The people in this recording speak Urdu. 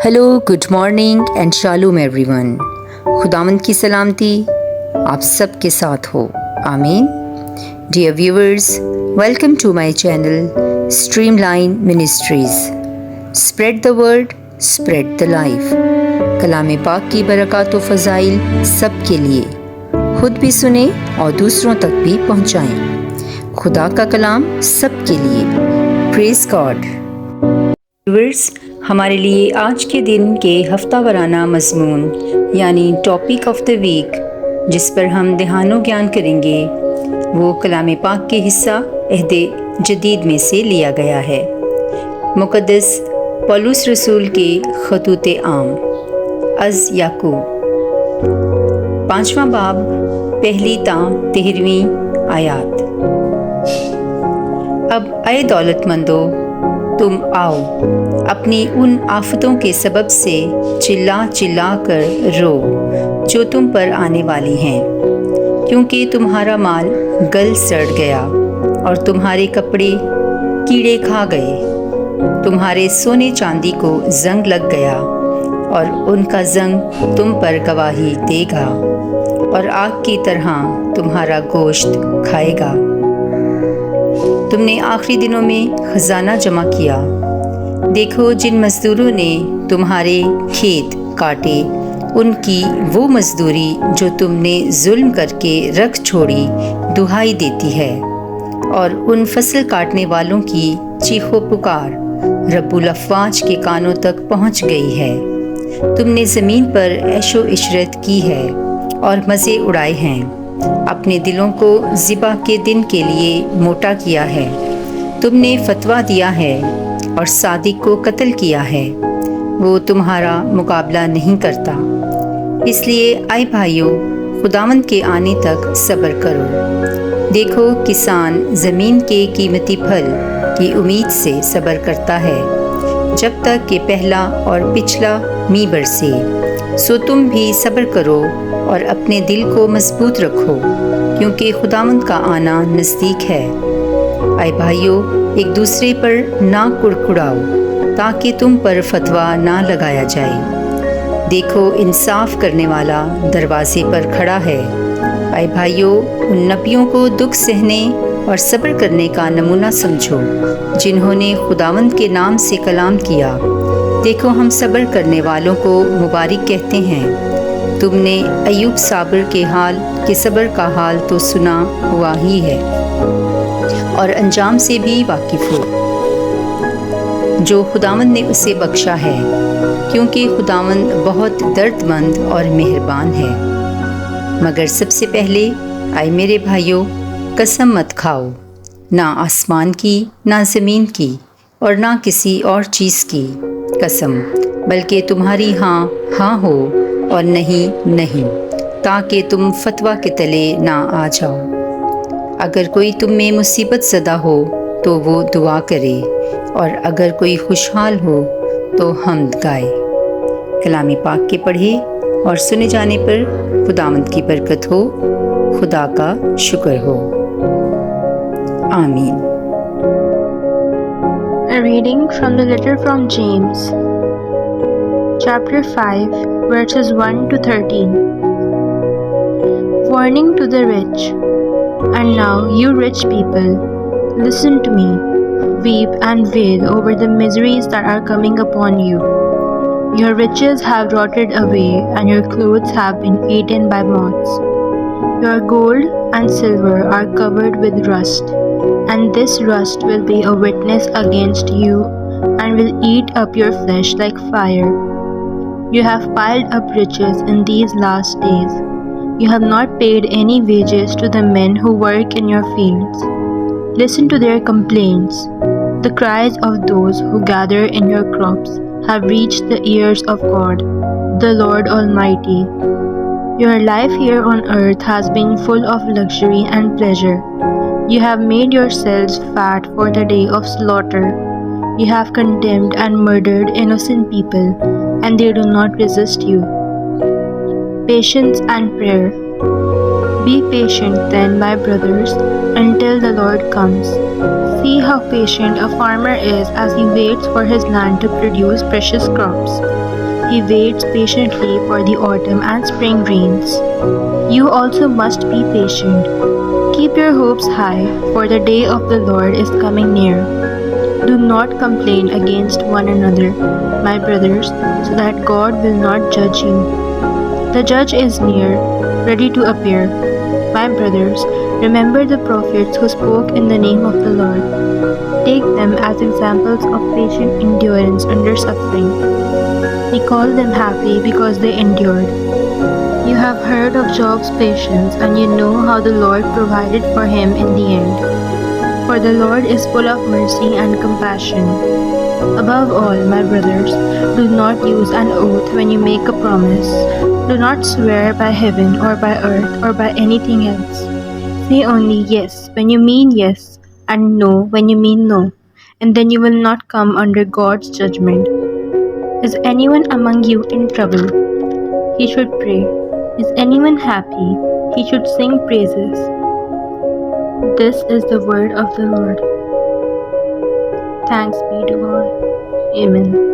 Hello, good morning and shalom everyone. خداوند کی سلامتی آپ سب کے ساتھ ہو، آمین۔ Dear viewers, welcome to my channel streamline ministries. Spread the word, spread the life. کلام پاک کی برکات و فضائل سب کے لیے، خود بھی سنیں اور دوسروں تک بھی پہنچائیں۔ خدا کا کلام سب کے لیے۔ پریز گاڈ۔ ویورز، ہمارے لیے آج کے دن کے ہفتہ وارانہ مضمون یعنی ٹاپک آف دا ویک جس پر ہم دھیان و گیان کریں گے، وہ کلام پاک کے حصہ عہد جدید میں سے لیا گیا ہے۔ مقدس پولس رسول کے خطوط عام از یعقوب، 5واں باب، 1 تا 13 آیات۔ اب اے دولت مندو، تم آؤ، اپنی ان آفتوں کے سبب سے چلا چلا کر رو جو تم پر آنے والی ہیں، کیونکہ تمہارا مال گل سڑ گیا اور تمہارے کپڑے کیڑے کھا گئے۔ تمہارے سونے چاندی کو زنگ لگ گیا اور ان کا زنگ تم پر گواہی دے گا اور آگ کی طرح تمہارا گوشت کھائے گا۔ تم نے آخری دنوں میں خزانہ جمع کیا۔ دیکھو، جن مزدوروں نے تمہارے کھیت کاٹے، ان کی وہ مزدوری جو تم نے ظلم کر کے رکھ چھوڑی دہائی دیتی ہے، اور ان فصل کاٹنے والوں کی چیخ و پکار رب الافواج کے کانوں تک پہنچ گئی ہے۔ تم نے زمین پر عیش و عشرت کی ہے اور مزے اڑائے ہیں، اپنے دلوں کو ذبح کے دن کے لیے موٹا کیا ہے۔ تم نے فتویٰ دیا ہے اور صادق کو قتل کیا ہے، وہ تمہارا مقابلہ نہیں کرتا۔ اس لیے اے بھائیو، خداوند کے آنے تک صبر کرو۔ دیکھو، کسان زمین کے قیمتی پھل کی امید سے صبر کرتا ہے جب تک کہ پہلا اور پچھلا می برسے۔ سو تم بھی صبر کرو اور اپنے دل کو مضبوط رکھو، کیونکہ خداوند کا آنا نزدیک ہے۔ اے بھائیو، ایک دوسرے پر نہ کڑکڑاؤ تاکہ تم پر فتویٰ نہ لگایا جائے۔ دیکھو، انصاف کرنے والا دروازے پر کھڑا ہے۔ اے بھائیو، ان نبیوں کو دکھ سہنے اور صبر کرنے کا نمونہ سمجھو جنہوں نے خداوند کے نام سے کلام کیا۔ دیکھو، ہم صبر کرنے والوں کو مبارک کہتے ہیں۔ تم نے ایوب صابر کے صبر کا حال تو سنا ہوا ہی ہے اور انجام سے بھی واقف ہو جو خداوند نے اسے بخشا ہے، کیونکہ خداوند بہت درد مند اور مہربان ہے۔ مگر سب سے پہلے اے میرے بھائیو، قسم مت کھاؤ، نہ آسمان کی، نہ زمین کی، اور نہ کسی اور چیز کی قسم، بلکہ تمہاری ہاں ہاں ہو اور نہیں نہیں، تاکہ تم فتویٰ کے تلے نہ آ جاؤ۔ اگر کوئی تم میں مصیبت زدہ ہو تو وہ دعا کرے، اور اگر کوئی خوشحال ہو تو حمد گائے۔ کلام پاک کے پڑھے اور سنے جانے پر خداوند کی برکت ہو۔ خدا کا شکر ہو، آمین۔ A reading from the letter from James, chapter 5, verses 1 to 13. Warning to the rich. And now, you rich people, listen to me. Weep and wail over the miseries that are coming upon you. Your riches have rotted away, and your clothes have been eaten by moths. Your gold and silver are covered with rust, and this rust will be a witness against you and will eat up your flesh like fire. You have piled up riches in these last days. You have not paid any wages to the men who work in your fields. Listen to their complaints. The cries of those who gather in your crops have reached the ears of God, the Lord Almighty. Your life here on earth has been full of luxury and pleasure. You have made yourselves fat for the day of slaughter. You have condemned and murdered innocent people, and they do not resist you. Patience and prayer. Be patient then, my brothers, until the Lord comes. See how patient a farmer is as he waits for his land to produce precious crops. He waits patiently for the autumn and spring rains. You also must be patient. Keep your hopes high, for the day of the Lord is coming near. Do not complain against one another, my brothers, so that God will not judge you. The judge is near, ready to appear. My brothers, remember the prophets who spoke in the name of the Lord. Take them as examples of patient endurance under suffering. We call them happy because they endured. You have heard of Job's patience, and you know how the Lord provided for him in the end. For the Lord is full of mercy and compassion. Above all, my brothers, do not use an oath when you make a promise. Do not swear by heaven or by earth or by anything else. Say only yes when you mean yes, and no when you mean no, and then you will not come under God's judgment. Is anyone among you in trouble? He should pray. Is anyone happy? He should sing praises. This is the word of the Lord. Thanks be to God. Amen.